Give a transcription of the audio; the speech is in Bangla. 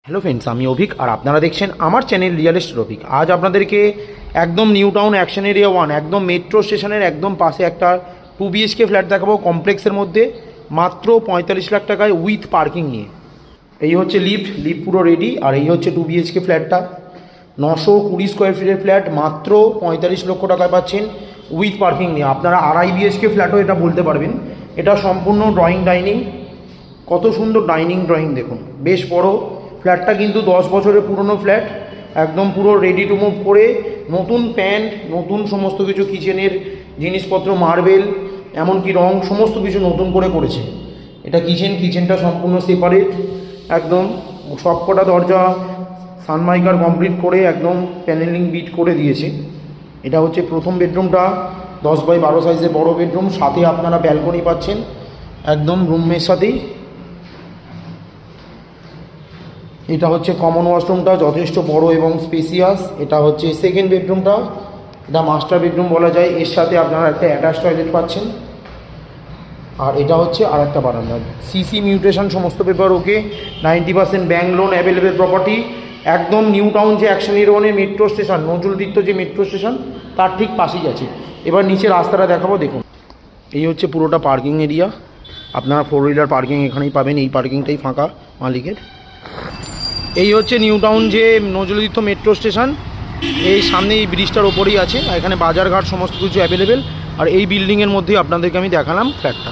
হ্যালো ফ্রেন্ডস, আমি অভিক আর আপনারা দেখছেন আমার চ্যানেল রিয়েলিস্ট অভিক। আজ আপনাদেরকে একদম নিউ টাউন অ্যাকশন এরিয়া 1 একদম মেট্রো স্টেশনের একদম পাশে একটা 2 BHK ফ্ল্যাট দেখাবো কমপ্লেক্সের মধ্যে মাত্র 45 লাখ টাকায় উইথ পার্কিং নিয়ে। এই হচ্ছে লিফট পুরো রেডি। আর এই হচ্ছে 2 BHK ফ্ল্যাটটা 920 স্কোয়ার ফিটের ফ্ল্যাট মাত্র 45 লক্ষ টাকায় পাচ্ছেন উইথ পার্কিং নিয়ে। আপনারা 2.5 BHK ফ্ল্যাটও এটা বলতে পারবেন। এটা সম্পূর্ণ ড্রয়িং ডাইনিং, কত সুন্দর ডাইনিং ড্রয়িং দেখুন, বেশ বড়। ফ্ল্যাটটা কিন্তু 10 বছরের পুরনো ফ্ল্যাট, একদম পুরো রেডি টু মুভ করে নতুন প্যান্ট, নতুন সমস্ত কিছু কিচেনের জিনিসপত্র, মার্বেল, এমনকি রং সমস্ত কিছু নতুন করে করেছে। এটা কিচেনটা সম্পূর্ণ সেপারেট, একদম সবকটা দরজা সানমাইকার কমপ্লিট করে একদম প্যানেলিং বিট করে দিয়েছে। এটা হচ্ছে প্রথম বেডরুমটা, 10x12 সাইজের বড় বেডরুম, সাথে আপনারা ব্যালকনি পাচ্ছেন একদম রুমের সাথেই। এটা হচ্ছে কমন ওয়াশরুমটা, যথেষ্ট বড় এবং স্পেসিয়াস। এটা হচ্ছে সেকেন্ড বেডরুমটা, এটা মাস্টার বেডরুম বলা যায়। এর সাথে আপনারা একটা অ্যাটাচ টয়লেট পাচ্ছেন। আর এটা হচ্ছে আর একটা বারান্দা। সিসি মিউটেশন সমস্ত পেপার ওকে, 90% ব্যাঙ্ক লোন অ্যাভেলেবেল প্রপার্টি। একদম নিউ টাউন যে অ্যাকশন এরিয়া 1 মেট্রো স্টেশন, নজরুলদীপ্ত যে মেট্রো স্টেশন তার ঠিক পাশেই আছে। এবার নিচে রাস্তাটা দেখাবো, দেখুন। এই হচ্ছে পুরোটা পার্কিং এরিয়া, আপনারা 4 হুইলার পার্কিং এখানেই পাবেন। এই পার্কিংটাই ফাঁকা মালিকের। এই হচ্ছে নিউ টাউন যে নজরুলদীপ্ত মেট্রো স্টেশন, এই সামনে এই ব্রিজটার ওপরেই আছে। এখানে বাজারঘাট সমস্ত কিছু অ্যাভেলেবেল। আর এই বিল্ডিংয়ের মধ্যেই আপনাদেরকে আমি দেখালাম ফ্ল্যাটটা।